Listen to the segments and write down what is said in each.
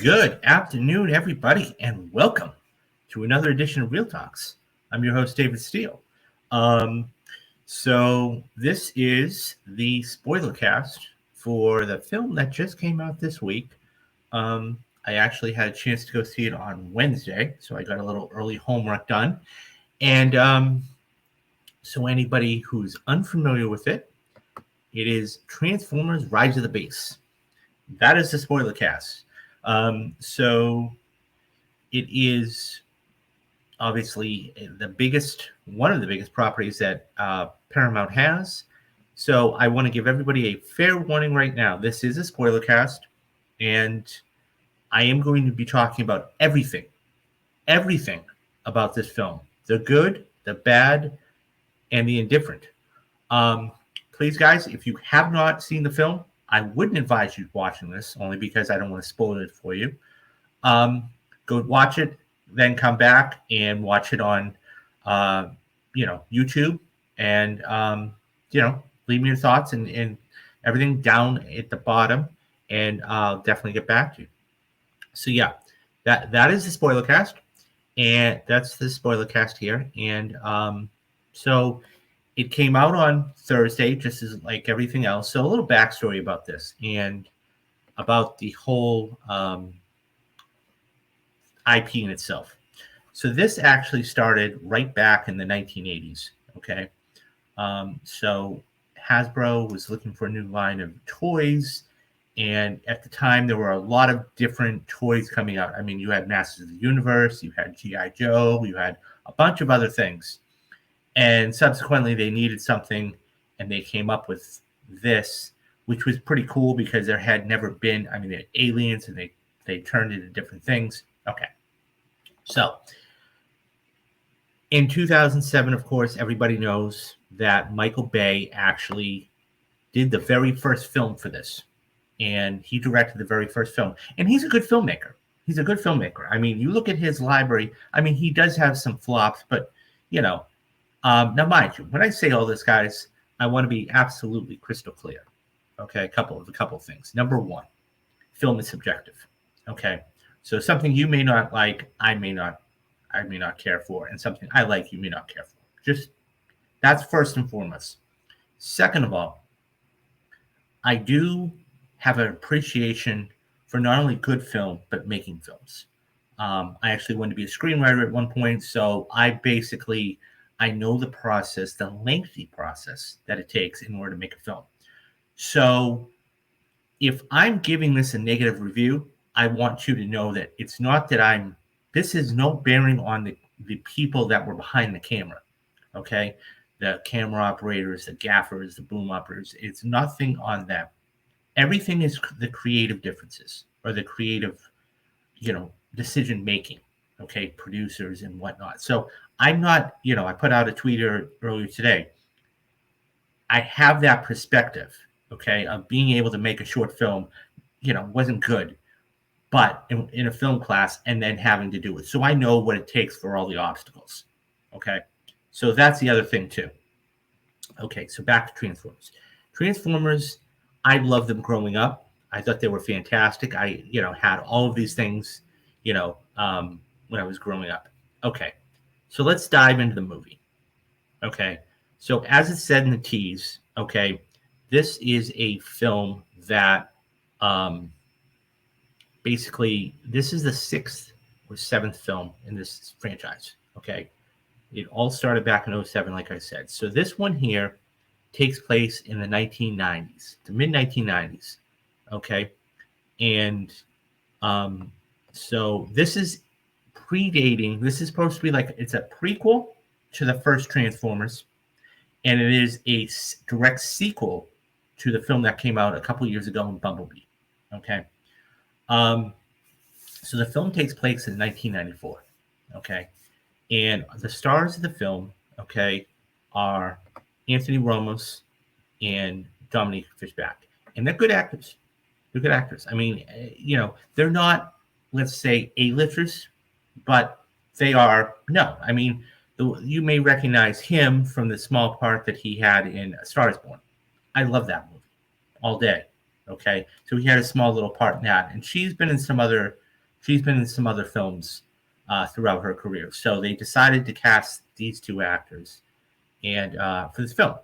Good afternoon, everybody, and welcome to another edition of Real Talks. I'm your host, David Steele. So this is the spoilercast for the film that just came out this week. I actually had a chance to go see it on Wednesday, so I got a little early homework done. And so anybody who's unfamiliar with it, it is Transformers: Rise of the Base. That is the spoilercast. So it is obviously one of the biggest properties that Paramount has. So I want to give everybody a fair warning right now. This is a spoiler cast, and I am going to be talking about everything about this film. The good, the bad, and the indifferent. Please, guys, if you have not seen the film, I wouldn't advise you watching this, only because I don't want to spoil it for you. Go watch it, then come back and watch it on, YouTube, and leave me your thoughts and everything down at the bottom, and I'll definitely get back to you. So yeah, that is the spoiler cast, and that's the spoiler cast here, and so it came out on Thursday, just as like everything else. So a little backstory about this and about the whole IP in itself. So this actually started right back in the 1980s. Okay, so Hasbro was looking for a new line of toys, and at the time there were a lot of different toys coming out. I mean, you had Masters of the Universe, you had G.I. Joe, you had a bunch of other things, and subsequently they needed something, and they came up with this, which was pretty cool because there had never been. I mean, they're aliens, and they turned into different things. Okay, so in 2007, of course, everybody knows that Michael Bay actually did the very first film for this, and he directed the very first film. And he's a good filmmaker. I mean, you look at his library. I mean, he does have some flops, but now mind you, when I say all this, guys, I want to be absolutely crystal clear. Okay, a couple of things. Number one, film is subjective. Okay, so something you may not like, I may not care for, and something I like, you may not care for. Just that's first and foremost. Second of all, I do have an appreciation for not only good film, but making films. I actually wanted to be a screenwriter at one point, so I know the process, the lengthy process that it takes in order to make a film. So if I'm giving this a negative review, I want you to know that it's not that this has no bearing on the people that were behind the camera. Okay. The camera operators, the gaffers, the boom operators. It's nothing on them. Everything is the creative differences or the creative, decision making. Okay. Producers and whatnot. So I'm not, I put out a tweet earlier today. I have that perspective, okay, of being able to make a short film, wasn't good, but in a film class, and then having to do it. So I know what it takes for all the obstacles, okay? So that's the other thing too. Okay, so back to Transformers. Transformers, I loved them growing up. I thought they were fantastic. I, had all of these things, when I was growing up. Okay, so let's dive into the movie. Okay, so as it said in the tease, okay, this is a film that basically this is the 6th or 7th film in this franchise. Okay, it all started back in 2007, like I said. So this one here takes place in the 1990s, the mid 1990s. Okay, and so this is predating. This is supposed to be like it's a prequel to the first Transformers, and it is a direct sequel to the film that came out a couple years ago in Bumblebee. Okay. So the film takes place in 1994. Okay. And the stars of the film, okay, are Anthony Ramos and Dominique Fishback. And they're good actors. I mean, they're not, let's say, A-listers, but they are, no. I mean, you may recognize him from the small part that he had in A Star is Born. I love that movie all day. Okay. So he had a small little part in that. And she's been in some other She's been in some other films throughout her career. So they decided to cast these two actors and for this film.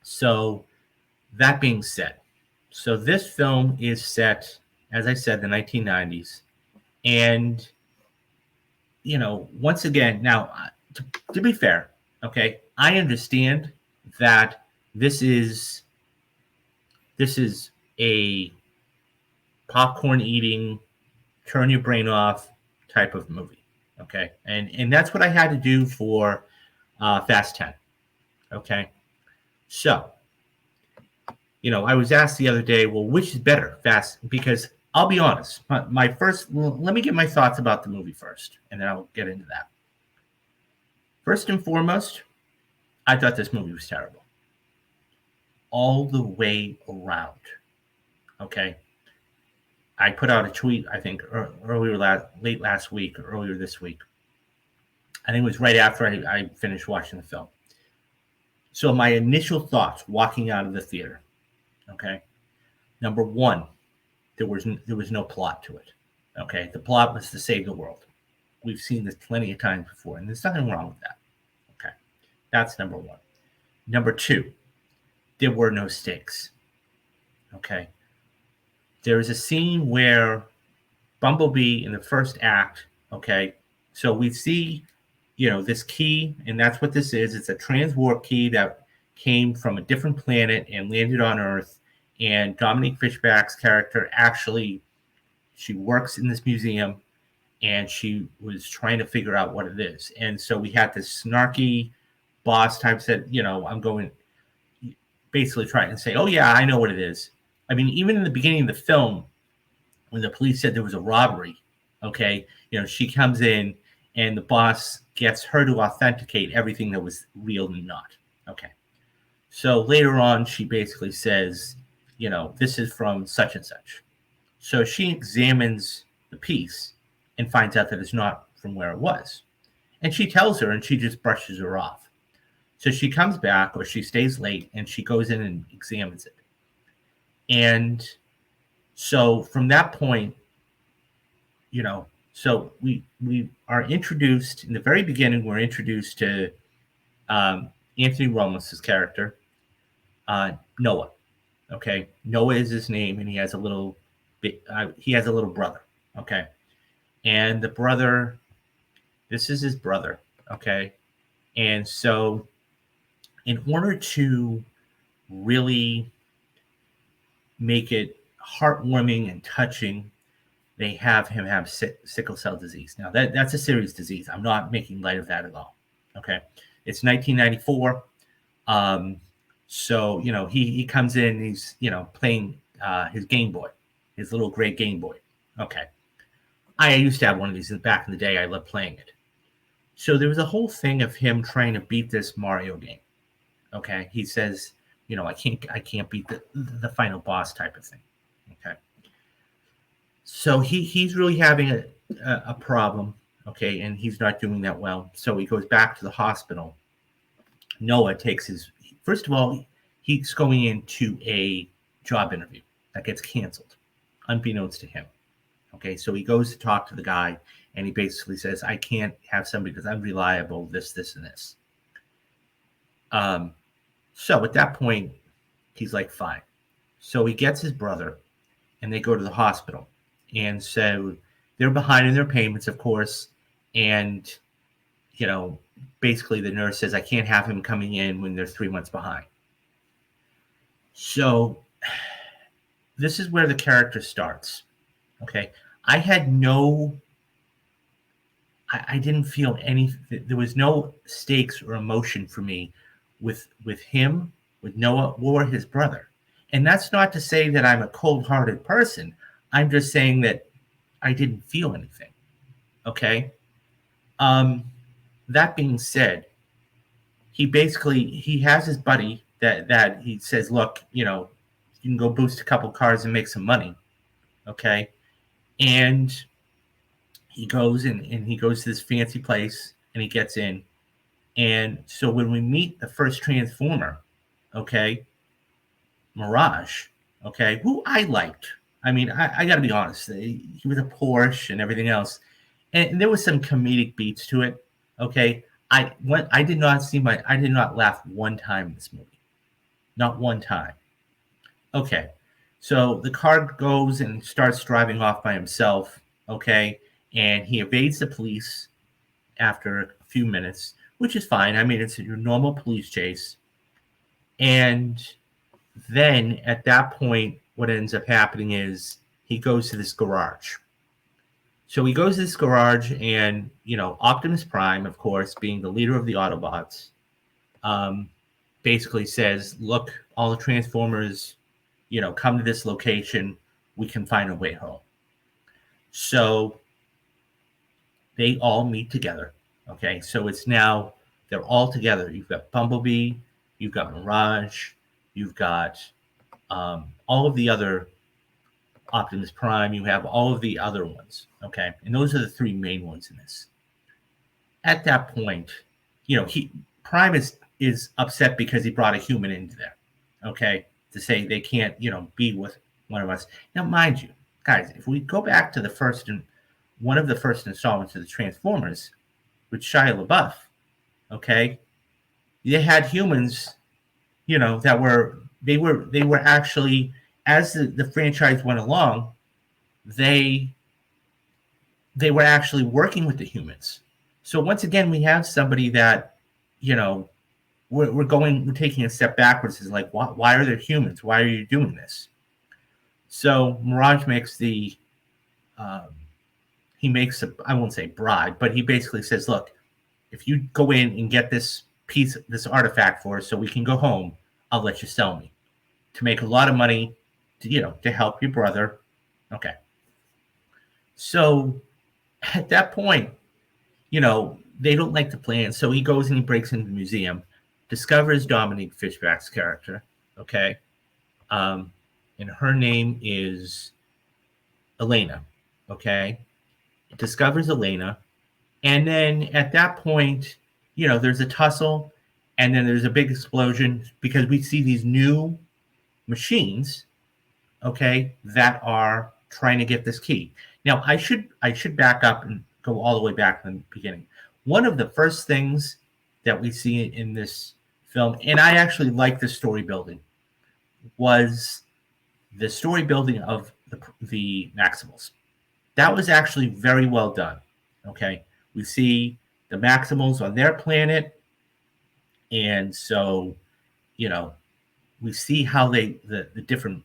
So that being said, so this film is set, as I said, the 1990s, and once again, now to be fair, okay, I understand that this is a popcorn eating, turn your brain off type of movie, okay, and that's what I had to do for Fast 10, okay. So I was asked the other day, well, which is better, Fast? Because I'll be honest, my first, let me get my thoughts about the movie first, and then I'll get into that. First and foremost, I thought this movie was terrible. All the way around. Okay. I put out a tweet, I think, late last week, or earlier this week. I think it was right after I finished watching the film. So my initial thoughts walking out of the theater, okay. Number one, there was no plot to it. Okay. The plot was to save the world. We've seen this plenty of times before, and there's nothing wrong with that. Okay. That's number one. Number two, there were no stakes. Okay. There is a scene where Bumblebee in the first act, okay, so we see, this key, and that's what this is. It's a transwarp key that came from a different planet and landed on Earth. And Dominique Fishback's character she works in this museum, and she was trying to figure out what it is. And so we had this snarky boss type said, I'm going, basically trying to say, oh yeah, I know what it is. I mean, even in the beginning of the film, when the police said there was a robbery, okay, she comes in and the boss gets her to authenticate everything that was real and not. Okay. So later on, she basically says, this is from such and such. So she examines the piece and finds out that it's not from where it was. And she tells her, and she just brushes her off. So she comes back, or she stays late, and she goes in and examines it. And so from that point, so we are introduced, in the very beginning, we're introduced to Anthony Ramos' character, Noah. Okay, Noah is his name, and he has a little brother. Okay, and the brother, this is his brother. Okay, and so in order to really make it heartwarming and touching, they have him have sickle cell disease. Now that's a serious disease. I'm not making light of that at all. Okay, it's 1994. So he comes in. He's playing his Game Boy, his little gray Game Boy. Okay, I used to have one of these back in the day. I loved playing it. So there was a whole thing of him trying to beat this Mario game. Okay, he says, I can't beat the final boss type of thing. Okay. So he's really having a problem, okay, and he's not doing that well. So he goes back to the hospital. Noah first of all, he's going into a job interview that gets canceled, unbeknownst to him. Okay, so he goes to talk to the guy, and he basically says, I can't have somebody because I'm unreliable, this, and this. So at that point, he's like, fine. So he gets his brother, and they go to the hospital. And so they're behind in their payments, of course. And, basically the nurse says, I can't have him coming in when they're 3 months behind. So this is where the character starts. Okay. I didn't feel there was no stakes or emotion for me with him, with Noah, or his brother. And that's not to say that I'm a cold-hearted person. I'm just saying that I didn't feel anything. Okay. That being said, he has his buddy that he says, look, you can go boost a couple cars and make some money. Okay. And he goes and he goes to this fancy place and he gets in. And so when we meet the first Transformer, okay, Mirage, okay, who I liked. I mean, I got to be honest. He was a Porsche and everything else, and there was some comedic beats to it. Okay, I did not I did not laugh one time in this movie, not one time. Okay, so the car goes and starts driving off by himself. Okay, and he evades the police after a few minutes, which is fine. I mean, it's your normal police chase, and then at that point, what ends up happening is he goes to this garage. So he goes to this garage, and Optimus Prime, of course, being the leader of the Autobots, um, basically says, "Look, all the Transformers, come to this location. We can find a way home." So they all meet together. Okay, so it's now they're all together. You've got Bumblebee, you've got Mirage, you've got all of the other Optimus Prime, you have all of the other ones. Okay, and those are the three main ones in this. At that point, he Prime is upset because he brought a human into there. Okay, to say they can't be with one of us. Now, mind you, guys, if we go back to one of the first installments of the Transformers with Shia LaBeouf, okay, they had humans, that were actually, as the franchise went along, they were actually working with the humans. So once again, we have somebody that, we're taking a step backwards. Is like, why are there humans? Why are you doing this? So Mirage makes I won't say bribe, but he basically says, look, if you go in and get this artifact for us so we can go home, I'll let you sell me to make a lot of money to help your brother. Okay. So at that point, they don't like the plan. So he goes and he breaks into the museum, discovers Dominique Fishback's character. Okay. And her name is Elena. Okay. Discovers Elena. And then at that point, there's a tussle, and then there's a big explosion because we see these new machines, okay, that are trying to get this key. Now, I should back up and go all the way back to the beginning. One of the first things that we see in this film, and I actually like the story building, was the story building of the Maximals. That was actually very well done. Okay, we see the Maximals on their planet, and so we see how the different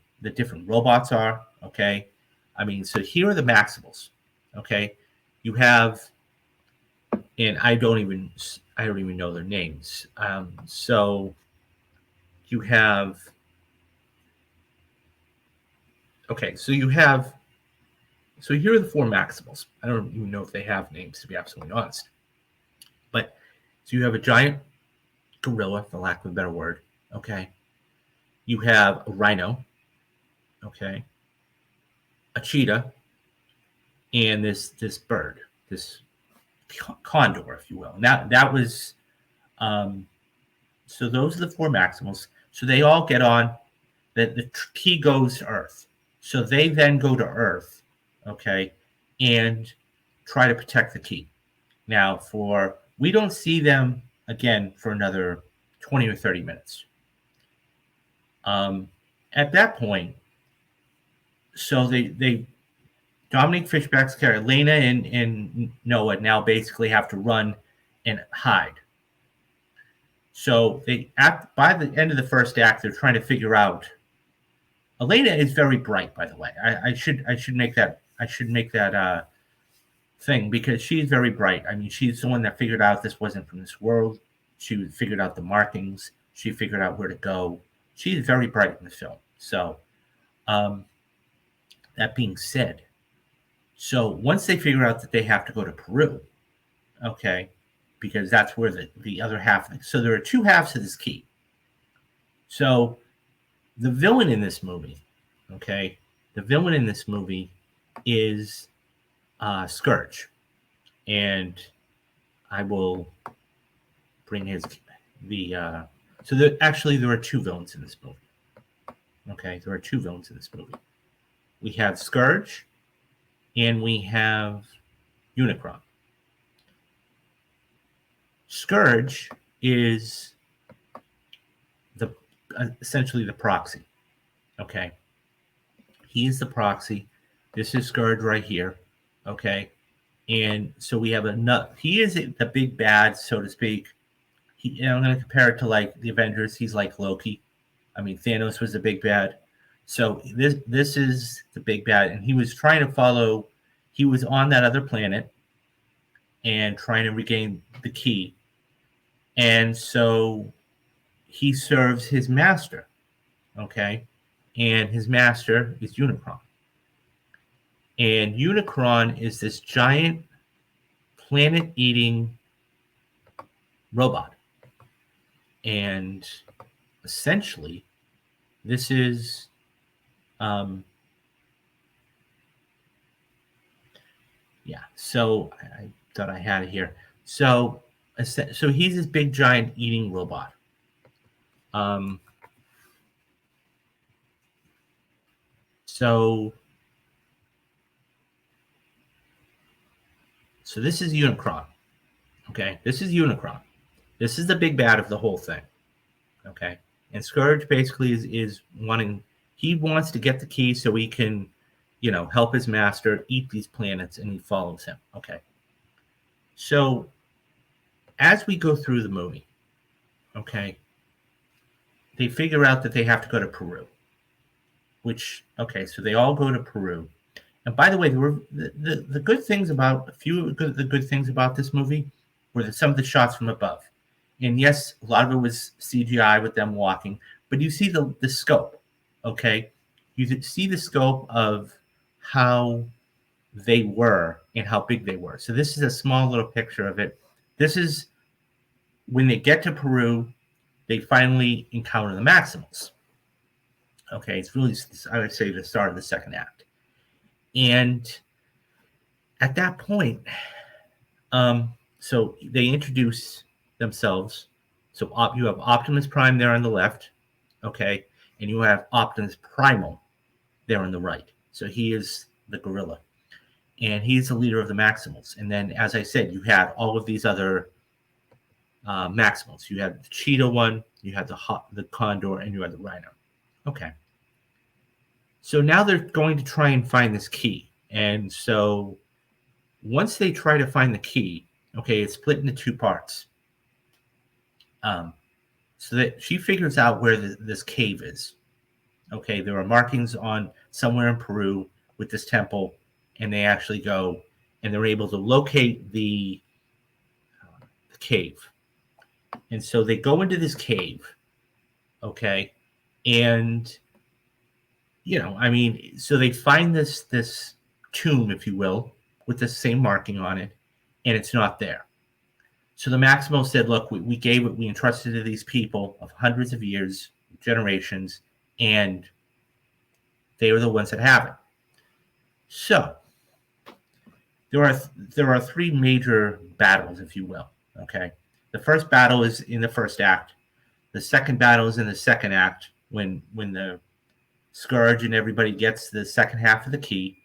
robots are. Okay, I mean, so here are the Maximals. Okay, you have, and I don't even know their names. So you have, okay, so here are the four Maximals. I don't even know if they have names, to be absolutely honest. But so you have a giant gorilla, for lack of a better word. Okay, you have a rhino. Okay, a cheetah, and this bird, this condor, if you will. Now that was so those are the four Maximals. So they all get on. The key goes to Earth. So they then go to Earth, okay, and try to protect the key. Now, we don't see them again for another 20 or 30 minutes. At that point, so they Dominique Fishback's character, Elena and Noah, now basically have to run and hide. So by the end of the first act, they're trying to figure out. Elena is very bright, by the way. I should make that thing, because she's very bright. I mean, she's the one that figured out this wasn't from this world. She figured out the markings. She figured out where to go. She's very bright in the film. So, that being said, so once they figure out that they have to go to Peru, okay, because that's where the other half. So there are two halves to this key. So the villain in this movie, okay, is Scourge, and I will bring there are two villains in this movie. Okay, there are two villains in this movie. We have Scourge, and we have Unicron. Scourge is essentially the proxy. Okay, he is the proxy. This is Scourge right here. Okay, and so we have he is the big bad, so to speak. I'm going to compare it to like the Avengers. He's like Loki. I mean, Thanos was the big bad. So this is the big bad, and he was trying to follow. He was on that other planet and trying to regain the key, and so he serves his master. Okay, and his master is Unicron, and Unicron is this giant planet-eating robot, and essentially, this is so I thought I had it here. So he's this big giant eating robot. So this is Unicron. Okay, this is Unicron. This is the big bad of the whole thing. Okay, and Scourge basically is wanting. He wants to get the key so he can, help his master eat these planets, and he follows him. Okay. So as we go through the movie, okay, they figure out that they have to go to Peru. So they all go to Peru. And by the way, the good things about the good things about this movie were some of the shots from above. And yes, a lot of it was CGI with them walking, but you see the scope, okay? You see the scope of how they were and how big they were. So this is a small little picture of it. This is when they get to Peru, they finally encounter the Maximals. Okay, it's really, I would say, the start of the second act. And at that point, so they introduce themselves. So you have Optimus Prime there on the left, okay, and you have Optimus Primal there on the right. So he is the gorilla, and he's the leader of the Maximals. And then, as I said, you had all of these other Maximals. You had the cheetah one, you had the condor, and you had the rhino. Okay. So now they're going to try and find this key. And so once they try to find the key, okay, it's split into two parts. So that she figures out where this cave is. Okay, there are markings on somewhere in Peru with this temple, and they actually go and they're able to locate the cave. And so they go into this cave, okay, and so they find this tomb, if you will, with the same marking on it, and it's not there. So the Maximo said, look, we entrusted to these people of hundreds of years, generations, and they were the ones that have it. So there are three major battles, if you will, okay? The first battle is in the first act. The second battle is in the second act when the Scourge and everybody gets the second half of the key,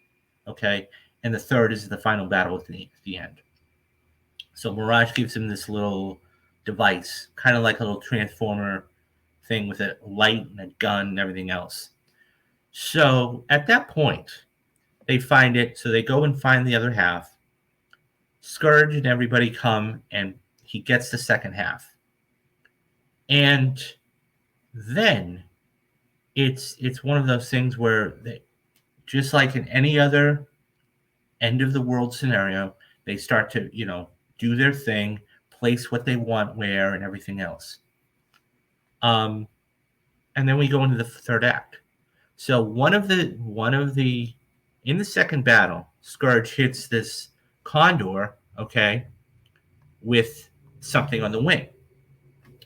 okay? And the third is the final battle at the end. So Mirage gives him this little device, kind of like a little transformer thing with a light and a gun and everything else. So at that point, they find it. So they go and find the other half. Scourge and everybody come, and he gets the second half. And then it's one of those things where just like in any other end of the world scenario, they start to, do their thing, place what they want where, and everything else. And then we go into the third act. So in the second battle, Scourge hits this condor, okay, with something on the wing.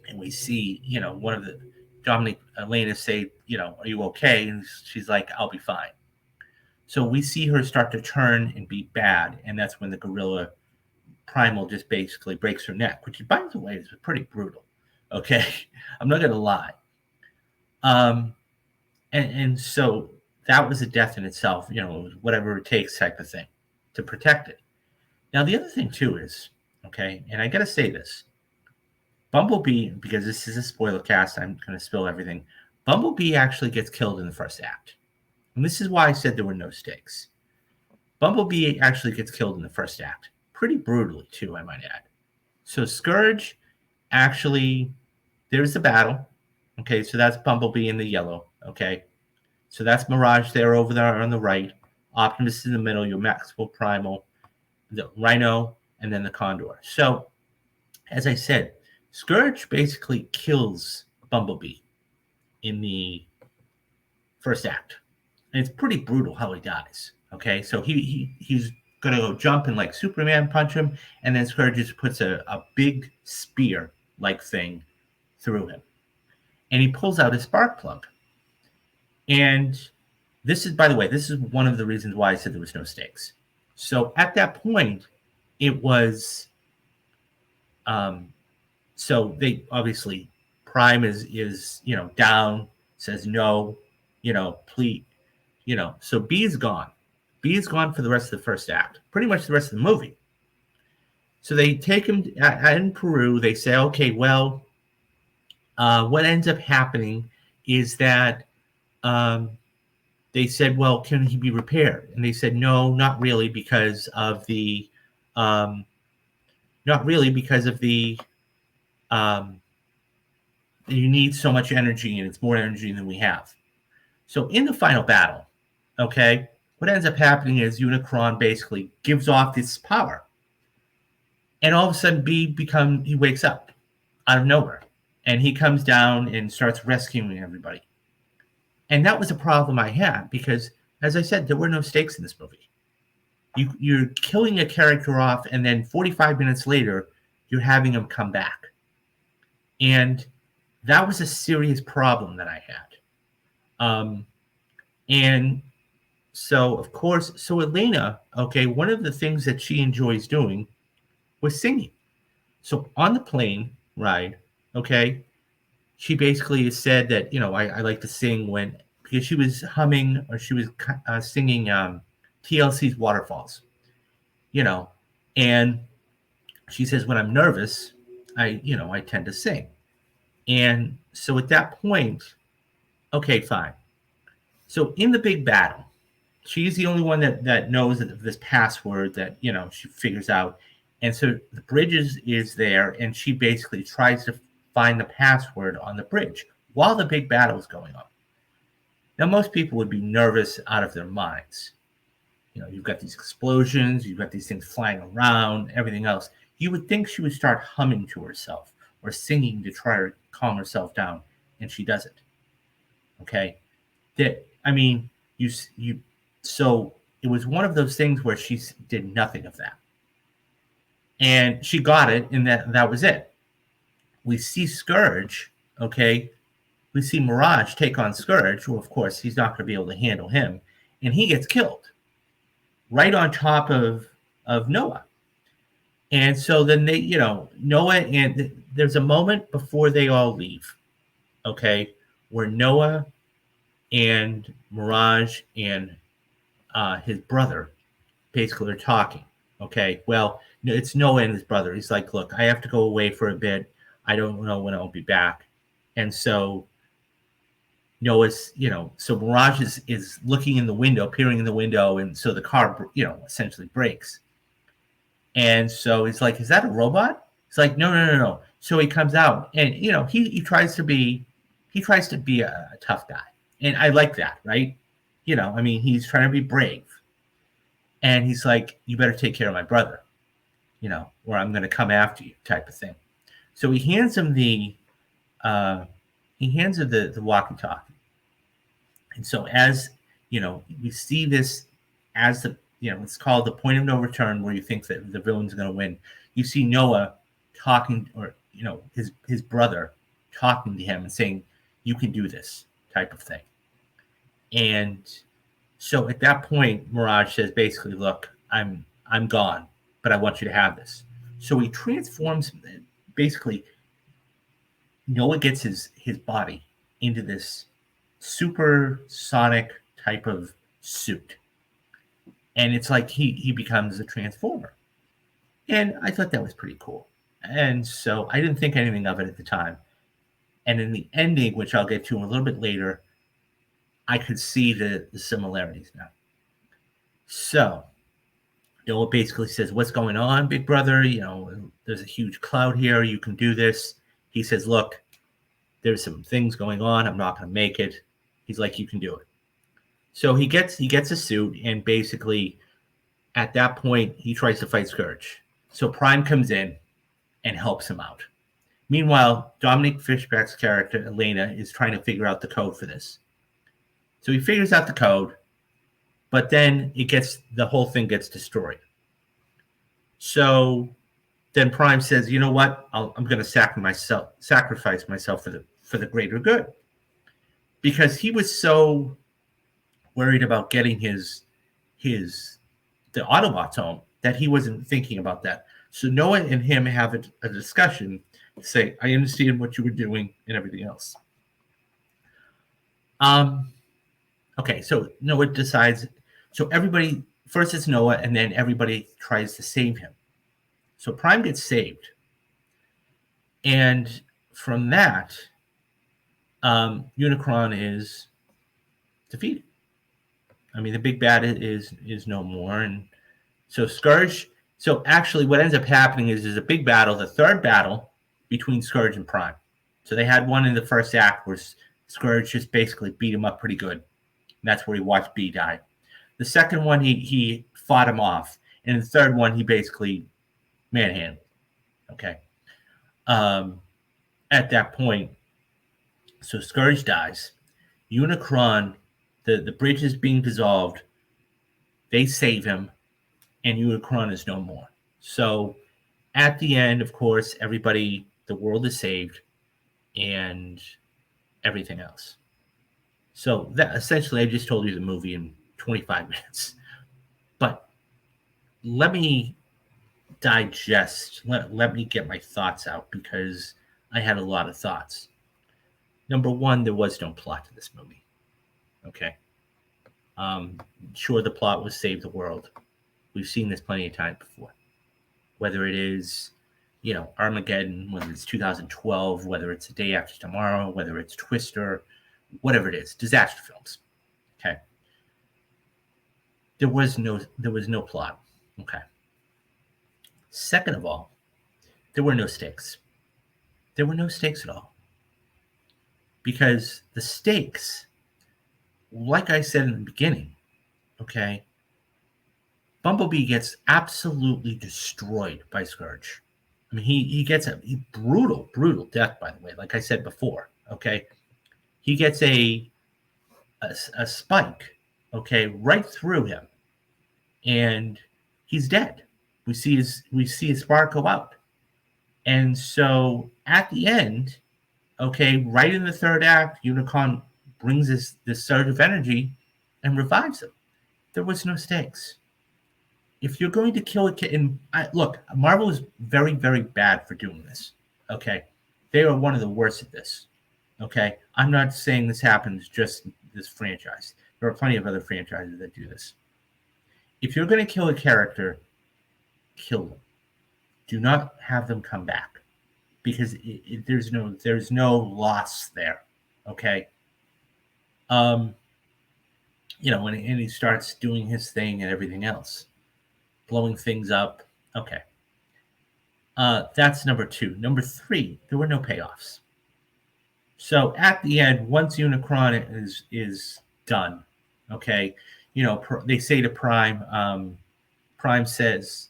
And we see, one of the Dominic Elena say, are you okay? And she's like, I'll be fine. So we see her start to turn and be bad. And that's when the gorilla Primal just basically breaks her neck, which, by the way, is pretty brutal. Okay. I'm not going to lie. And so that was a death in itself, whatever it takes type of thing to protect it. Now, the other thing too is, okay, and I got to say this, Bumblebee, because this is a spoiler cast, I'm going to spill everything. Bumblebee actually gets killed in the first act. And this is why I said there were no stakes. Bumblebee actually gets killed in the first act. Pretty brutally, too, I might add. So Scourge actually, there's the battle. Okay, so that's Bumblebee in the yellow. Okay, so that's Mirage there over there on the right. Optimus in the middle, your Maxwell Primal, the Rhino, and then the Condor. So, as I said, Scourge basically kills Bumblebee in the first act. And it's pretty brutal how he dies. Okay, so he's gonna go jump and like Superman punch him, and then Scourge just puts a big spear like thing through him. And he pulls out his spark plug. And this is, by the way, this is one of the reasons why I said there was no stakes. So at that point, it was so they obviously Prime is down, says no, please, so B is gone. B is gone for the rest of the first act, pretty much the rest of the movie. So they take him in Peru. They say, okay, well, what ends up happening is that they said, well, can he be repaired? And they said, no, not really, because of the you need so much energy, and it's more energy than we have. So in the final battle, okay, what ends up happening is Unicron basically gives off this power. And all of a sudden, he wakes up out of nowhere. And he comes down and starts rescuing everybody. And that was a problem I had because, as I said, there were no stakes in this movie. You're killing a character off, and then 45 minutes later, you're having him come back. And that was a serious problem that I had. And so, of course, Elena, okay, one of the things that she enjoys doing was singing. So on the plane ride, okay, she basically said that, I like to sing because she was humming or she was singing TLC's Waterfalls, and she says, when I'm nervous, I tend to sing. And so at that point, okay, fine. So in the big battle, she's the only one that knows this password that, she figures out. And so the bridge is there, and she basically tries to find the password on the bridge while the big battle is going on. Now, most people would be nervous out of their minds. You've got these explosions, you've got these things flying around, everything else. You would think she would start humming to herself or singing to try to calm herself down, and she doesn't. Okay? So it was one of those things where she did nothing of that. And she got it, and that was it. We see Scourge, okay? We see Mirage take on Scourge. Well, of course, he's not going to be able to handle him. And he gets killed right on top of Noah. And so then they, Noah, and there's a moment before they all leave, okay, where Noah and Mirage and his brother basically are talking. Okay, well, it's Noah and his brother. He's like, look, I have to go away for a bit. I don't know when I'll be back. And so Noah's, so Mirage is looking in the window, peering in the window, and so the car, essentially breaks. And so he's like, is that a robot? He's like, no. So he comes out, and, he tries to be a tough guy. And I like that, right? He's trying to be brave. And he's like, you better take care of my brother, or I'm going to come after you type of thing. So he hands him the walkie-talkie. And so as, we see this as the, it's called the point of no return, where you think that the villain's going to win. You see Noah talking, or, his brother talking to him and saying, you can do this type of thing. And so at that point, Mirage says basically, look, I'm gone, but I want you to have this. So he transforms, basically, Noah gets his body into this supersonic type of suit. And it's like he becomes a transformer. And I thought that was pretty cool. And so I didn't think anything of it at the time. And in the ending, which I'll get to a little bit later, I could see the similarities now. So Noah basically says, "What's going on, big brother? There's a huge cloud here. You can do this." He says, "Look, there's some things going on. I'm not going to make it." He's like, "You can do it." So he gets a suit, and basically at that point he tries to fight Scourge. So Prime comes in and helps him out. Meanwhile, Dominic Fishback's character, Elena, is trying to figure out the code for this. So he figures out the code, but then the whole thing gets destroyed. So then Prime says, "You know what? I'm going to sacrifice myself for the greater good," because he was so worried about getting the Autobots home that he wasn't thinking about that. So Noah and him have a discussion to say, "I understand what you were doing," and everything else. Okay, so Noah decides. So everybody, first it's Noah, and then everybody tries to save him. So Prime gets saved. And from that, Unicron is defeated. I mean, the big bad is no more. And so Scourge, so actually what ends up happening is there's a big battle, the third battle between Scourge and Prime. So they had one in the first act where Scourge just basically beat him up pretty good. And that's where he watched B die. The second one, he fought him off. And the third one, he basically manhandled. Okay. At that point, so Scourge dies. Unicron, the bridge is being dissolved. They save him, and Unicron is no more. So at the end, of course, the world is saved, and everything else. So that essentially, I just told you the movie in 25 minutes. But let me digest, let me get my thoughts out, because I had a lot of thoughts. Number one, there was no plot to this movie. Okay. Sure, the plot was save the world. We've seen this plenty of times before. Whether it is, Armageddon, whether it's 2012, whether it's A Day After Tomorrow, whether it's Twister, whatever it is, disaster films. Okay. There was no plot. Okay. Second of all, there were no stakes. There were no stakes at all. Because the stakes, like I said in the beginning, okay, Bumblebee gets absolutely destroyed by Scourge. I mean, he gets a brutal death, by the way, like I said before, okay? He gets a spike, okay, right through him, and he's dead. We see his spark go out. And so at the end, okay, right in the third act, Unicron brings this surge of energy and revives him. There was no stakes. If you're going to kill a kid, look, Marvel is very, very bad for doing this. Okay, they are one of the worst at this. Okay, I'm not saying this happens just this franchise. There are plenty of other franchises that do this. If you're going to kill a character, kill them. Do not have them come back, because there's no loss there. Okay. And he starts doing his thing and everything else, blowing things up. Okay. That's number two. Number three, there were no payoffs. So at the end, once Unicron is done, okay, they say to Prime, Prime says,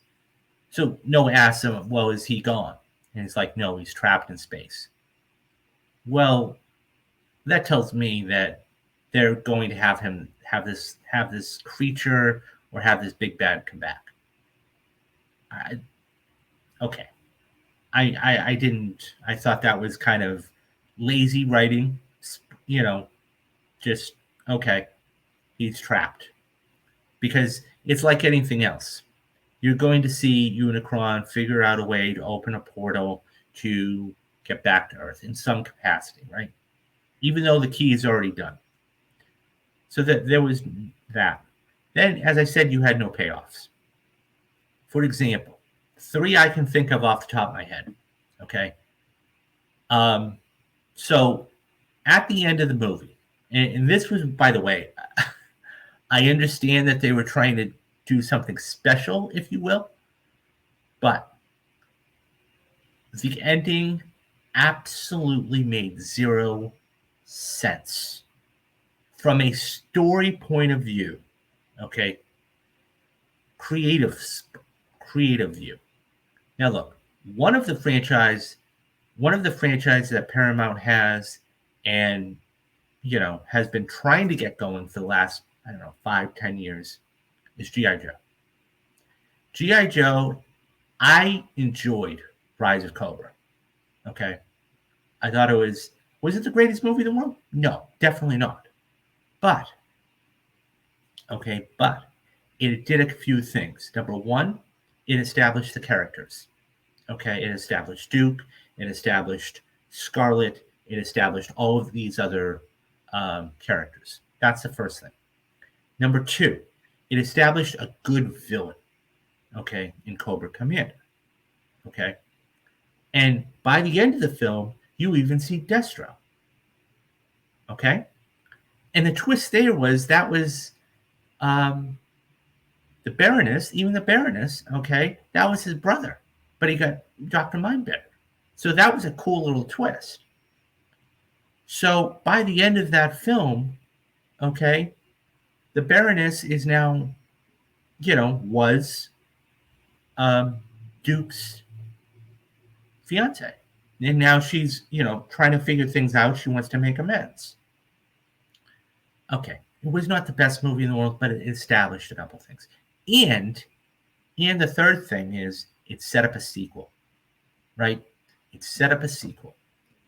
so Noah asks him, "Well, is he gone?" And he's like, "No, he's trapped in space." Well, that tells me that they're going to have him have this creature or have this big bad come back. Okay. I thought that was kind of lazy writing, just, okay, he's trapped. Because it's like anything else. You're going to see Unicron figure out a way to open a portal to get back to Earth in some capacity, right? Even though the key is already done. So that there was that. Then, as I said, you had no payoffs. For example, 3 I can think of off the top of my head. Okay. So at the end of the movie, and this was, by the way, I understand that they were trying to do something special, if you will, but the ending absolutely made 0 sense from a story point of view. Okay, creative view. Now look, one of the franchises that Paramount has, and has been trying to get going for the last, I don't know, 5-10 years, is G.I. Joe. G.I. Joe, I enjoyed Rise of Cobra. Okay. I thought was it the greatest movie in the world? No, definitely not. But it did a few things. Number one, it established the characters. Okay, it established Duke, it established Scarlet, it established all of these other characters. That's the first thing. Number two, it established a good villain, okay, in Cobra Commander. Okay. And by the end of the film, you even see Destro. Okay. And the twist there was that was the Baroness, okay, that was his brother, but he got Dr. Mindbender. So that was a cool little twist. So by the end of that film, okay, the Baroness is now, was Duke's fiance. And now she's, trying to figure things out. She wants to make amends. Okay. It was not the best movie in the world, but it established a couple things. And the third thing is it set up a sequel, right? It set up a sequel.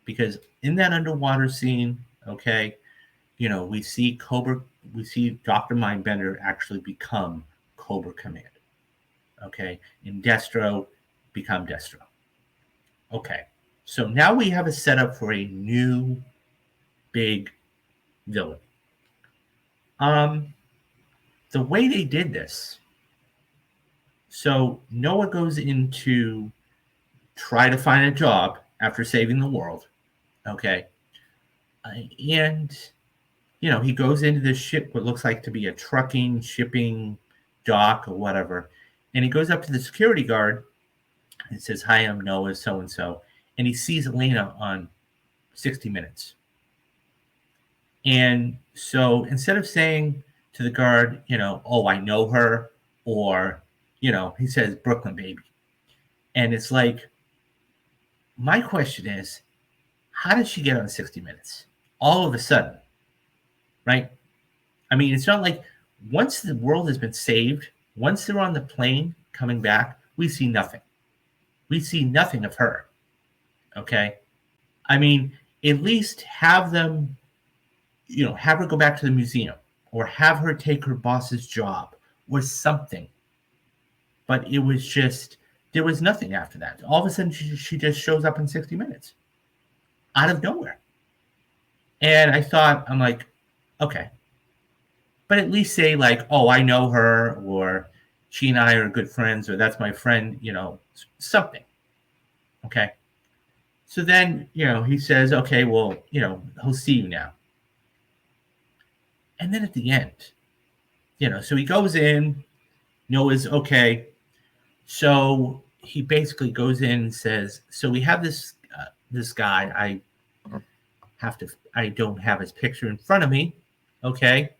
Because in that underwater scene, okay, we see Dr. Mindbender actually become Cobra Commander. Okay. And Destro become Destro. Okay. So now we have a setup for a new big villain. The way they did this, so Noah goes in to try to find a job after saving the world. Okay. And, he goes into this ship, what looks like to be a shipping dock or whatever. And he goes up to the security guard and says, "Hi, I'm Noah, so-and-so." And he sees Elena on 60 Minutes. And so instead of saying to the guard, "Oh, I know her," or, he says, "Brooklyn, baby." And it's like, my question is, how did she get on 60 Minutes? All of a sudden, right? I mean, it's not like once the world has been saved, once they're on the plane coming back, we see nothing. We see nothing of her. Okay? I mean, at least have them, have her go back to the museum or have her take her boss's job or something. But it was just, there was nothing after that. All of a sudden, she just shows up in 60 Minutes out of nowhere. And I'm like, okay. But at least say like, "Oh, I know her," or "She and I are good friends," or "That's my friend," something. Okay. So then, he says, "Okay, well, he'll see you now." And then at the end, so he goes in, Noah's okay. So he basically goes in and says, "So we have this guy. I don't have his picture in front of me, okay?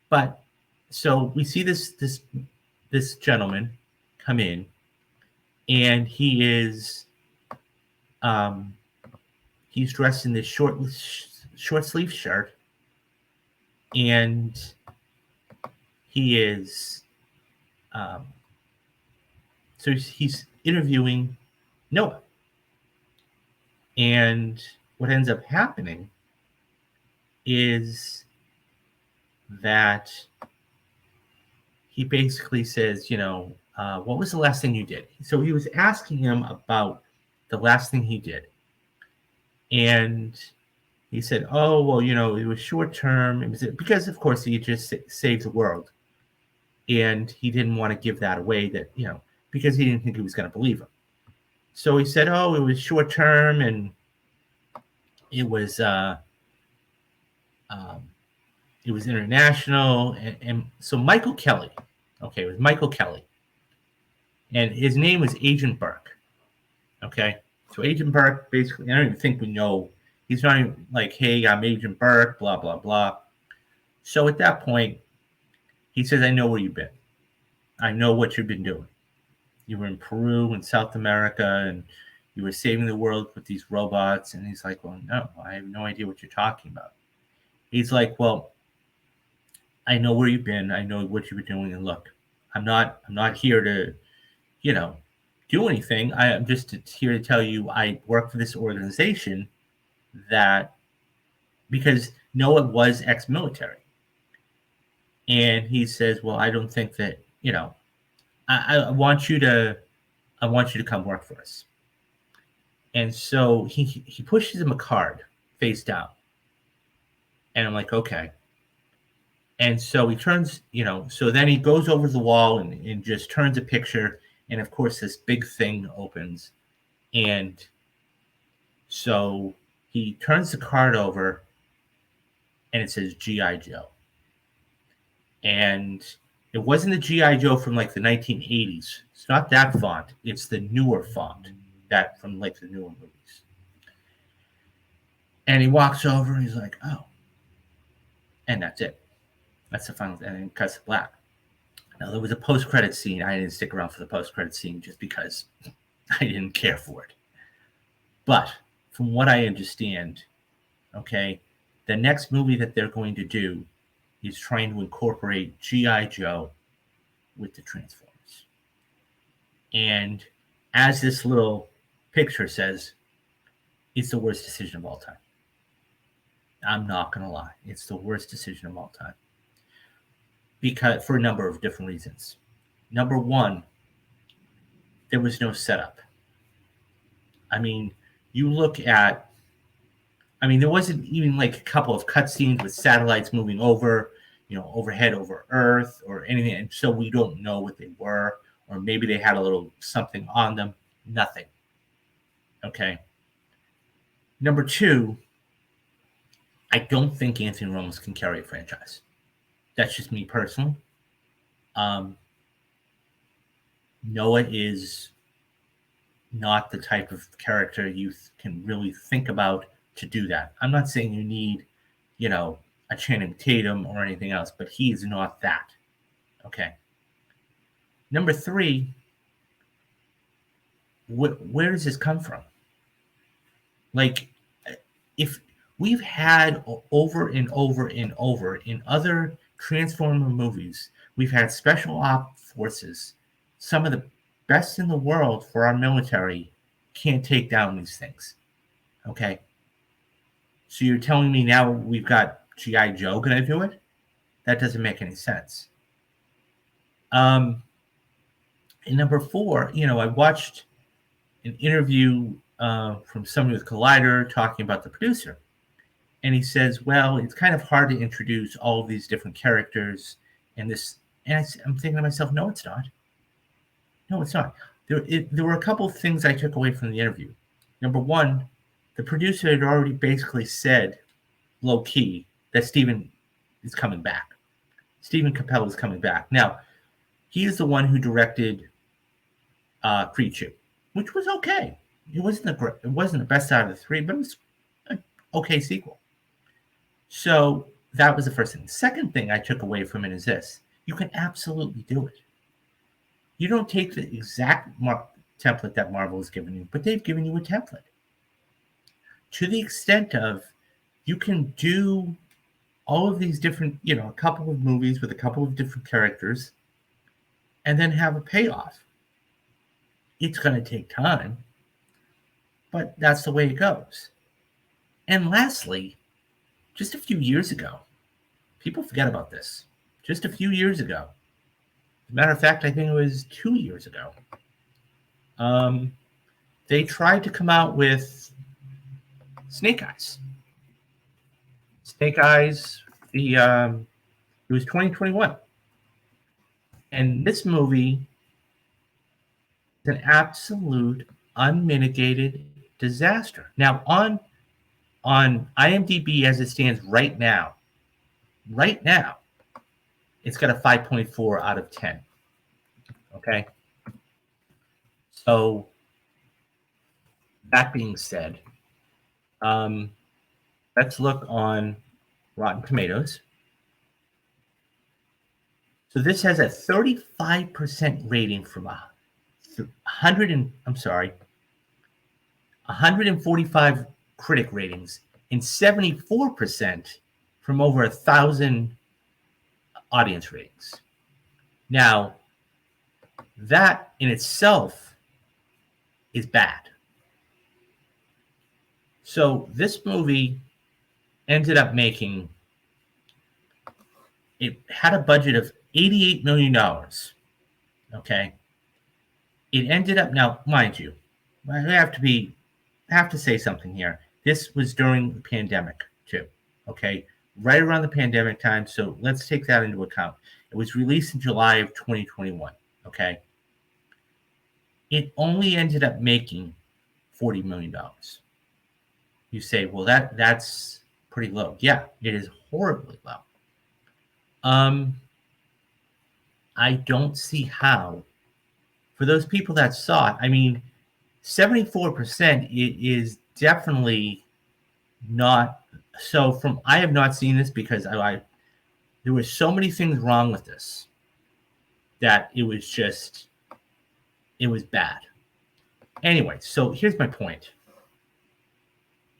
But so we see this gentleman come in, and he is he's dressed in this short sleeve shirt, and he is so he's interviewing Noah. And what ends up happening is that he basically says, "What was the last thing you did?" So he was asking him about the last thing he did. And He said, "Oh well, it was short term. It was because, of course, he just saved the world, and he didn't want to give that away. That because he didn't think he was going to believe him. So he said, "Oh, it was short term, and it was um, it was international." And so Michael Kelly, okay, it was Michael Kelly, and his name was Agent Burke. Okay, so Agent Burke, basically, I don't even think we know. He's not even like, "Hey, I'm Agent Burke," blah blah blah. So at that point, he says, "I know where you've been. I know what you've been doing. You were in Peru and South America, and you were saving the world with these robots." And he's like, "Well, no, I have no idea what you're talking about." He's like, "Well, I know where you've been. I know what you've been doing. And look, I'm not here to, you know, do anything. I am just here to tell you I work for this organization that because Noah was ex-military." And he says, "Well, I don't think that, I want you to come work for us." And so he pushes him a card face down. And I'm like, okay. And so he turns, so then he goes over the wall and just turns a picture. And of course, this big thing opens. And so he turns the card over and it says G.I. Joe. And it wasn't the G.I. Joe from like the 1980s. It's not that font. It's the newer font that from like the newer movies. And he walks over and he's like, "Oh." And that's it. That's the final, and then cuts to black. Now, there was a post-credit scene. I didn't stick around for the post-credit scene just because I didn't care for it. But from what I understand, okay, the next movie that they're going to do is trying to incorporate G.I. Joe with the Transformers. And as this little picture says, it's the worst decision of all time. I'm not going to lie. It's the worst decision of all time. Because for a number of different reasons. Number one, there was no setup. I mean, you look at, there wasn't even like a couple of cutscenes with satellites moving over, overhead over Earth or anything. And so we don't know what they were, or maybe they had a little something on them. Nothing. Okay. Number two, I don't think Anthony Ramos can carry a franchise. That's just me personally. Noah is not the type of character you can really think about to do that. I'm not saying you need, a Channing Tatum or anything else, but he is not that. Okay. Number three, where does this come from? Like, if we've had over and over and over in other Transformer movies, we've had special op forces, some of the best in the world for our military can't take down these things. Okay. So you're telling me now we've got G.I. Joe going to do it? That doesn't make any sense. And number four, I watched an interview from somebody with Collider talking about the producer. And he says, well, it's kind of hard to introduce all of these different characters and this. And I'm thinking to myself, no, it's not. No, it's not. There were a couple of things I took away from the interview. Number one, the producer had already basically said, low key, that Steven is coming back. Steven Capello is coming back. Now, he is the one who directed Creature, which was okay. It wasn't the best out of the three, but it was an okay sequel. So that was the first thing. The second thing I took away from it is this: you can absolutely do it. You don't take the exact template that Marvel has given you, but they've given you a template. To the extent of you can do all of these different, a couple of movies with a couple of different characters and then have a payoff. It's going to take time, but that's the way it goes. And lastly, just a few years ago, people forget about this. Just a few years ago, as a matter of fact, I think it was 2 years ago, they tried to come out with Snake Eyes. Snake Eyes, it was 2021. And this movie is an absolute unmitigated disaster. Now, on IMDb as it stands right now, it's got a 5.4 out of 10. Okay. So that being said, let's look on Rotten Tomatoes. So this has a 35% rating from 145 critic ratings and 74% from over 1,000 audience ratings. Now, that in itself is bad. So this movie ended up making, it had a budget of $88 million. Okay. It ended up, now, mind you, I have to say something here. This was during the pandemic too. Okay. Right around the pandemic time. So let's take that into account. It was released in July of 2021. Okay. It only ended up making $40 million. You say, well, that's pretty low. Yeah, it is horribly low. I don't see how, for those people that saw it, I mean, 74% is definitely not. So I have not seen this because there were so many things wrong with this that it was bad. Anyway, so here's my point.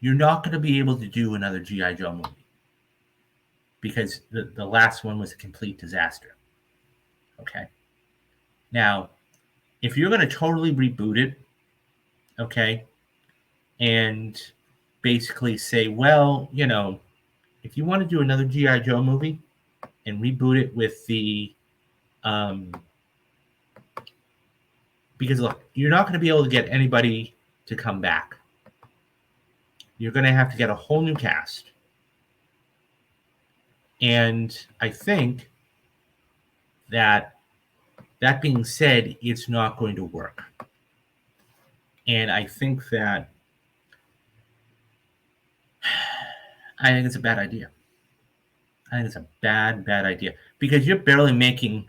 You're not going to be able to do another G.I. Joe movie because the last one was a complete disaster. Okay. Now, if you're going to totally reboot it, okay, and basically say, well, if you want to do another G.I. Joe movie and reboot it with the, because look, you're not going to be able to get anybody to come back. You're going to have to get a whole new cast. And I think that being said, it's not going to work. And I think it's a bad idea. I think it's a bad idea because you're barely making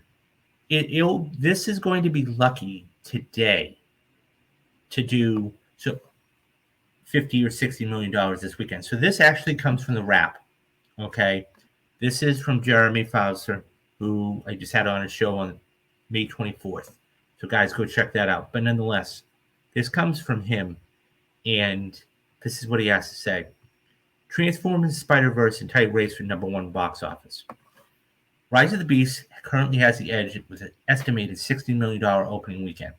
it. This is going to be lucky today to do so $50 or $60 million this weekend. So this actually comes from the Wrap. Okay, this is from Jeremy Fauser, who I just had on a show on May 24th. So guys, go check that out. But nonetheless, this comes from him, and this is what he has to say. Transformers Spider-Verse in tight race for #1 box office. Rise of the Beast currently has the edge with an estimated $60 million opening weekend.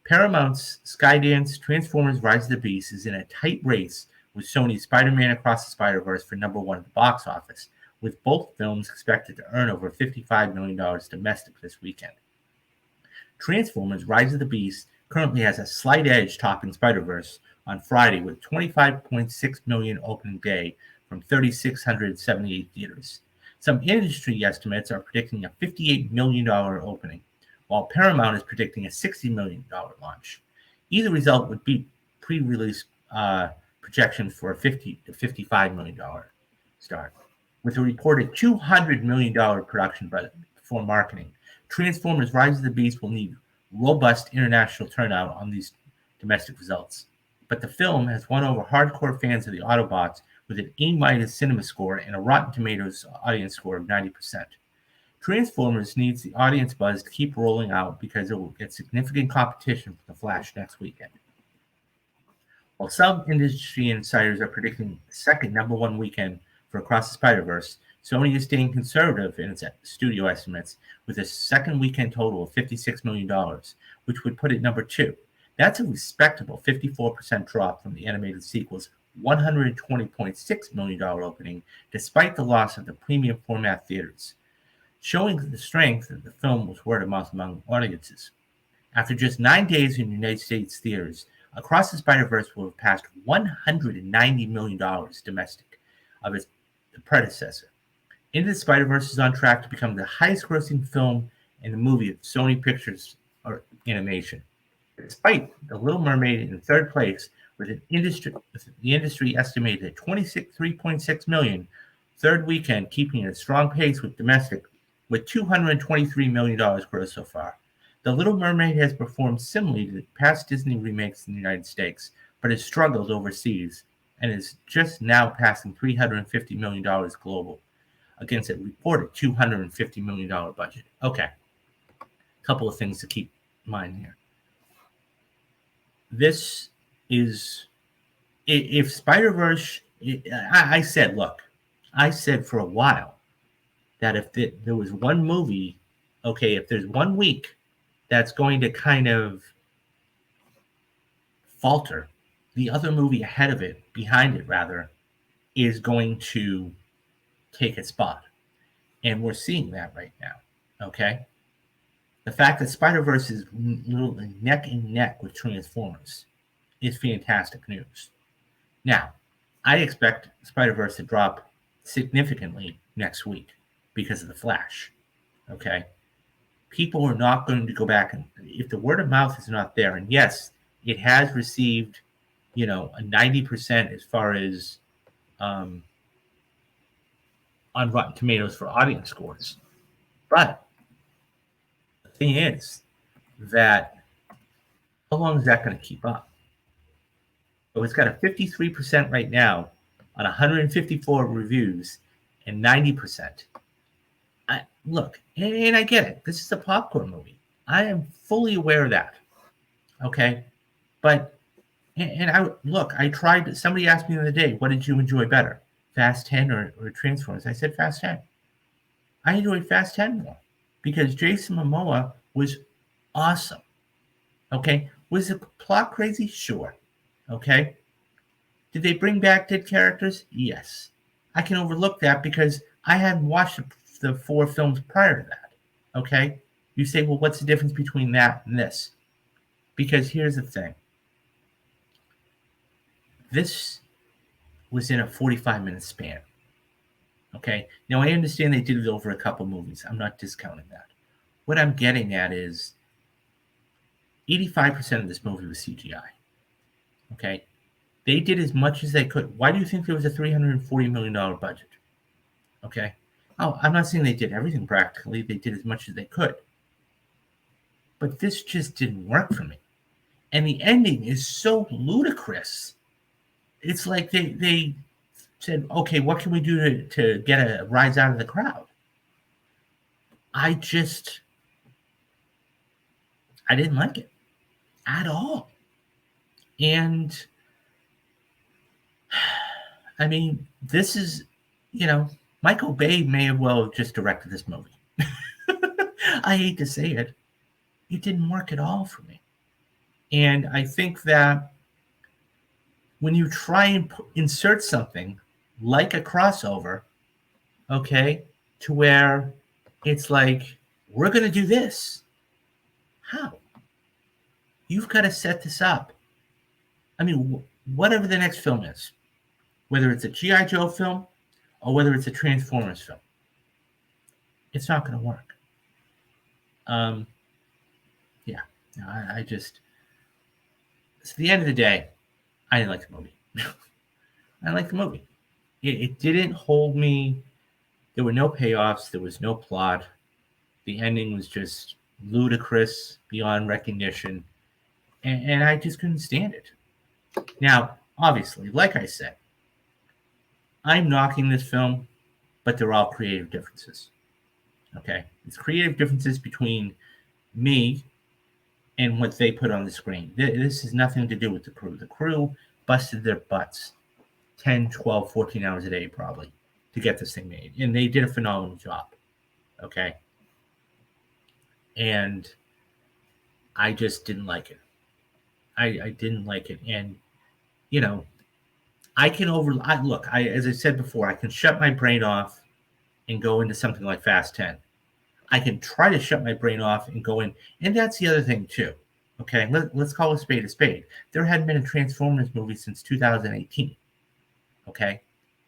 Paramount's Skydance Transformers Rise of the Beast is in a tight race with Sony's Spider-Man Across the Spider-Verse for #1 at the box office, with both films expected to earn over $55 million domestic this weekend. Transformers Rise of the Beast currently has a slight edge topping Spider-Verse on Friday with $25.6 million opening day from 3,678 theaters. Some industry estimates are predicting a $58 million opening, while Paramount is predicting a $60 million launch. Either result would beat pre-release projections for a $50 to $55 million start. With a reported $200 million production budget for marketing, Transformers Rise of the Beast will need robust international turnout on these domestic results. But the film has won over hardcore fans of the Autobots with an A- cinema score and a Rotten Tomatoes audience score of 90%. Transformers needs the audience buzz to keep rolling out because it will get significant competition for The Flash next weekend. While some industry insiders are predicting the second #1 weekend for Across the Spider-Verse, Sony is staying conservative in its studio estimates with a second weekend total of $56 million, which would put it #2. That's a respectable 54% drop from the animated sequel's $120.6 million opening, despite the loss of the premium format theaters, showing the strength of the film was word of mouth among audiences. After just 9 days in United States theaters, Across the Spider-Verse will have passed $190 million domestic of its the predecessor. Into the Spider-Verse is on track to become the highest-grossing film in the movie of Sony Pictures or animation, despite The Little Mermaid in third place with the industry estimated at 3.6 million third weekend, keeping a strong pace with domestic with $223 million gross so far. The Little Mermaid has performed similarly to past Disney remakes in the United States, but has struggled overseas and is just now passing $350 million global against a reported $250 million budget. Okay, a couple of things to keep in mind here. This is, if Spider-Verse, I said for a while that if there was one movie, okay, if there's 1 week that's going to kind of falter, the other movie behind it rather, is going to take its spot. And we're seeing that right now, okay? The fact that Spider-Verse is literally neck and neck with Transformers is fantastic news. Now, I expect Spider-Verse to drop significantly next week because of The Flash, okay? People are not going to go back, and if the word of mouth is not there, and yes, it has received, a 90% as far as on Rotten Tomatoes for audience scores. But the thing is that how long is that going to keep up? So it's got a 53% right now on 154 reviews and 90%. Look, and I get it. This is a popcorn movie. I am fully aware of that. Okay? But, I tried, somebody asked me the other day, what did you enjoy better? Fast 10 or Transformers? I said Fast 10. I enjoyed Fast 10 more because Jason Momoa was awesome. Okay? Was the plot crazy? Sure. Okay? Did they bring back dead characters? Yes. I can overlook that because I hadn't watched the 4 films prior to that. Okay? You say, well, what's the difference between that and this? Because here's the thing. This was in a 45-minute span. Okay? Now, I understand they did it over a couple movies. I'm not discounting that. What I'm getting at is 85% of this movie was CGI. Okay? They did as much as they could. Why do you think there was a $340 million budget? Okay? Oh, I'm not saying they did everything practically. They did as much as they could. But this just didn't work for me. And the ending is so ludicrous. It's like they said, okay, what can we do to get a rise out of the crowd? I didn't like it at all. And I mean, this is, Michael Bay may have well just directed this movie. I hate to say it. It didn't work at all for me. And I think that when you try and insert something like a crossover, okay, to where it's like, we're going to do this. How? You've got to set this up. I mean, whatever the next film is, whether it's a G.I. Joe film or whether it's a Transformers film, it's not going to work. I just, at the end of the day, I didn't like the movie. I didn't like the movie. It didn't hold me. There were no payoffs. There was no plot. The ending was just ludicrous beyond recognition. And I just couldn't stand it. Now, obviously, like I said, I'm knocking this film, but they're all creative differences. Okay? It's creative differences between me and what they put on the screen. This has nothing to do with the crew. The crew busted their butts 10, 12, 14 hours a day probably to get this thing made. And they did a phenomenal job. Okay? And I just didn't like it. I didn't like it. And, I can as I said before, I can shut my brain off and go into something like Fast 10. I can try to shut my brain off and go in. And that's the other thing, too. Okay, let's call a spade a spade. There hadn't been a Transformers movie since 2018. Okay?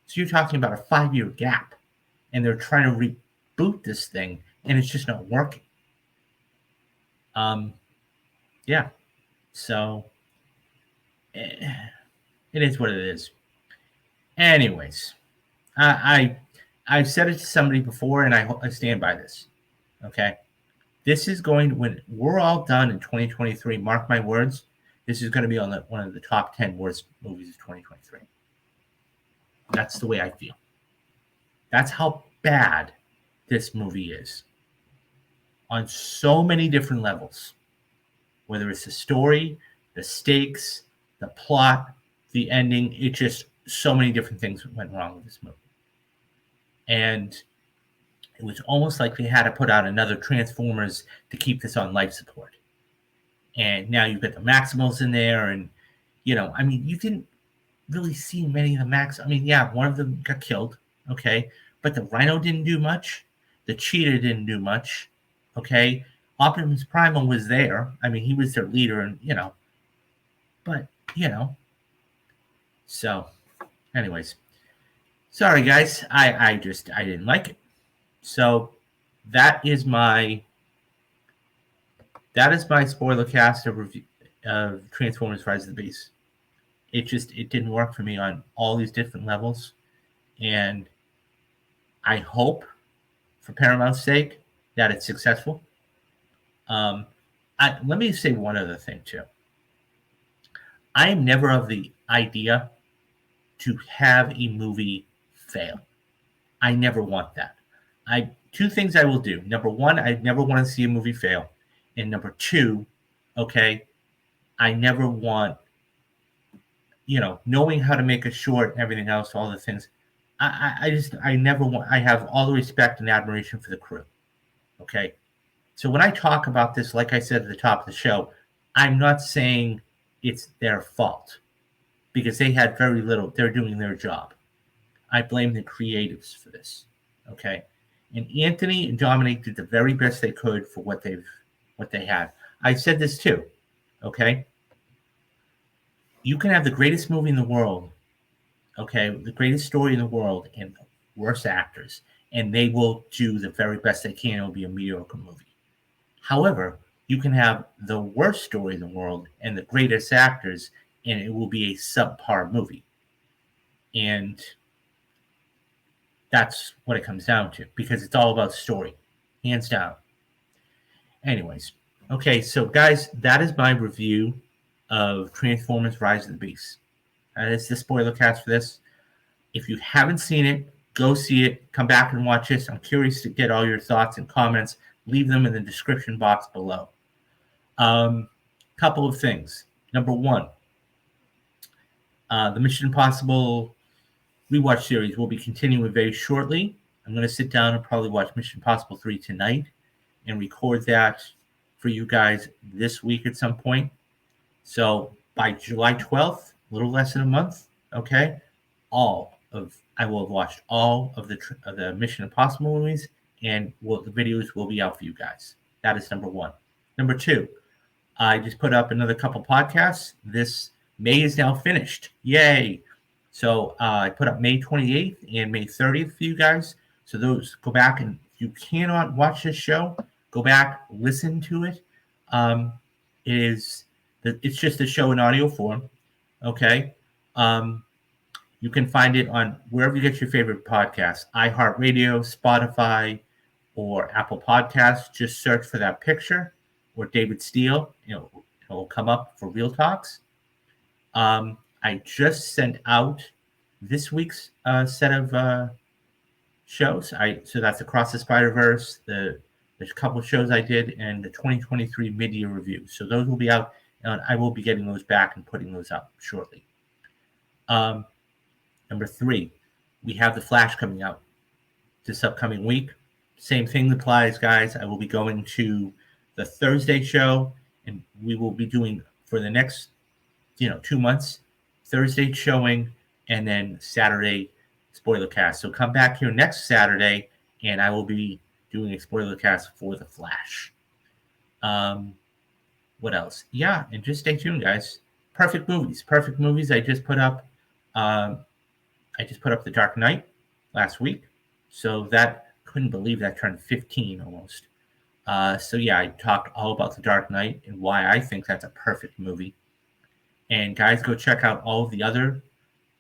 So you're talking about a 5-year gap, and they're trying to reboot this thing, and it's just not working. Yeah. So it is what it is. Anyways, I've said it to somebody before, and I stand by this. Okay, this is going when we're all done in 2023. Mark my words, this is going to be on one of the top 10 worst movies of 2023. That's the way I feel. That's how bad this movie is on so many different levels. Whether it's the story, the stakes, the plot, the ending, it just so many different things went wrong with this movie. And it was almost like they had to put out another Transformers to keep this on life support. And now you've got the Maximals in there, and I mean, you didn't really see many of the Max. I mean, yeah, one of them got killed, okay, but the Rhino didn't do much. The Cheetah didn't do much, okay. Optimus Primal was there. I mean, he was their leader, and but So, anyways, sorry guys, I didn't like it. So that is my spoiler cast of review of Transformers: Rise of the Beast. It didn't work for me on all these different levels, and I hope, for Paramount's sake, that it's successful. Let me say one other thing too. I am never of the idea to have a movie fail. I never want that. Two things I will do. Number one, I never want to see a movie fail. And number two, okay, I never want, knowing how to make a short and everything else, all the things. I never want, I have all the respect and admiration for the crew. Okay. So when I talk about this, like I said at the top of the show, I'm not saying it's their fault because they had very little. They're doing their job. I blame the creatives for this. Okay. And Anthony and Dominic did the very best they could for what they had. I said this too. Okay. You can have the greatest movie in the world, okay, the greatest story in the world, and worst actors, and they will do the very best they can. It'll be a mediocre movie. However, you can have the worst story in the world and the greatest actors, and it will be a subpar movie. And that's what it comes down to, because it's all about story, hands down. Anyways, okay, so guys, that is my review of Transformers: Rise of the Beast. That is the spoiler cast for this. If you haven't seen it, go see it. Come back and watch this. I'm curious to get all your thoughts and comments. Leave them in the description box below. Couple of things. Number one, the Mission Impossible rewatch series will be continuing very shortly. I'm going to sit down and probably watch Mission Impossible 3 tonight and record that for you guys this week at some point. So by July 12th, a little less than a month, okay, I will have watched all of the Mission Impossible movies, and the videos will be out for you guys. That is number one. Number two, I just put up another couple podcasts. This May is now finished. Yay! So I put up May 28th and May 30th for you guys. So those, go back, and if you cannot watch this show, go back, listen to it. It's just a show in audio form. Okay. You can find it on wherever you get your favorite podcasts, iHeartRadio, Spotify, or Apple Podcasts. Just search for that picture or David Steele. It'll come up for Real Talks. I just sent out this week's set of shows. So that's Across the Spider-Verse, there's a couple of shows I did, and the 2023 mid-year review. So those will be out, and I will be getting those back and putting those up shortly. Number three, we have The Flash coming out this upcoming week. Same thing applies, guys. I will be going to the Thursday show, and we will be doing for the next 2 months, Thursday showing, and then Saturday spoiler cast. So come back here next Saturday, and I will be doing a spoiler cast for The Flash. What else? Yeah, and just stay tuned, guys. Perfect movies I just put up. I just put up The Dark Knight last week, so that couldn't believe that turned 15 almost. So yeah, I talked all about The Dark Knight and why I think that's a perfect movie. And guys, go check out all of the other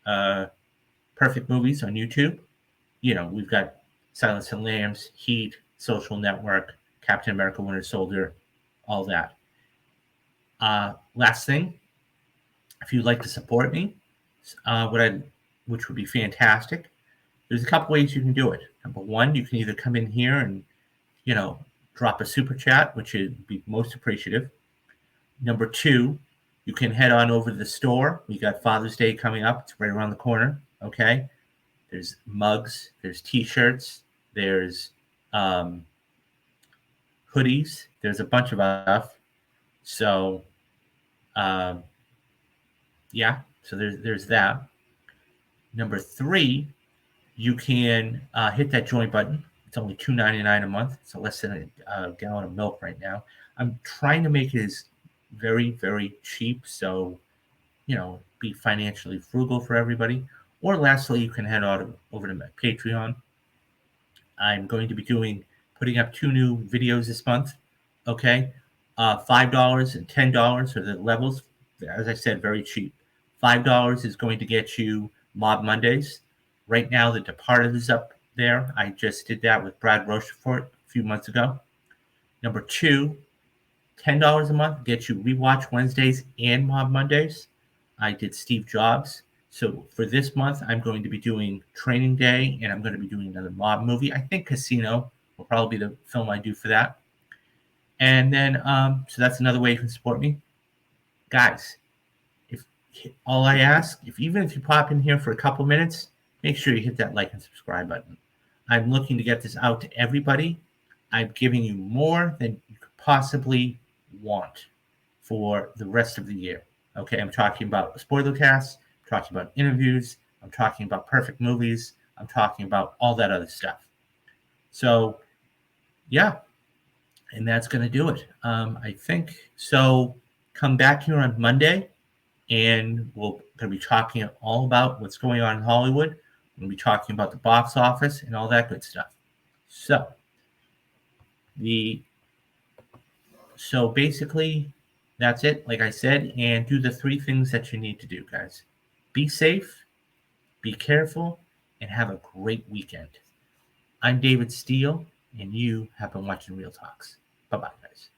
uh, perfect movies on YouTube. We've got Silence and Lambs, Heat, Social Network, Captain America: Winter Soldier, all that. Last thing, if you'd like to support me, which would be fantastic, there's a couple ways you can do it. Number one, you can either come in here and you know drop a super chat, which would be most appreciative. Number two, you can head on over to the store. We got Father's Day coming up; it's right around the corner. Okay, there's mugs, there's T-shirts, there's hoodies, there's a bunch of stuff. So um, yeah, so there's that. Number three, you can hit that join button. It's only $2.99 a month, so less than a gallon of milk right now. I'm trying to make it as very, very cheap, so be financially frugal for everybody. Or lastly, you can head on over to my Patreon. I'm going to be putting up 2 new videos this month. Okay, $5 and $10 are the levels. As I said, very cheap. $5 is going to get you Mob Mondays. Right now, The Departed is up there. I just did that with Brad Rochefort a few months ago. Number two, $10 a month gets you Rewatch Wednesdays and Mob Mondays. I did Steve Jobs. So for this month, I'm going to be doing Training Day, and I'm going to be doing another mob movie. I think Casino will probably be the film I do for that. And then, so that's another way you can support me. Guys, if all I ask, even if you pop in here for a couple minutes, make sure you hit that like and subscribe button. I'm looking to get this out to everybody. I'm giving you more than you could possibly want for the rest of the year. Okay, I'm talking about spoilercasts, I'm talking about interviews, I'm talking about perfect movies, I'm talking about all that other stuff. So, yeah, and that's going to do it. I think so. Come back here on Monday, and we're going to be talking all about what's going on in Hollywood. We're going to be talking about the box office and all that good stuff. So basically, that's it. Like I said, and do the 3 things that you need to do, guys. Be safe, be careful, and have a great weekend. I'm David Steele, and you have been watching Real Talks. Bye-bye, guys.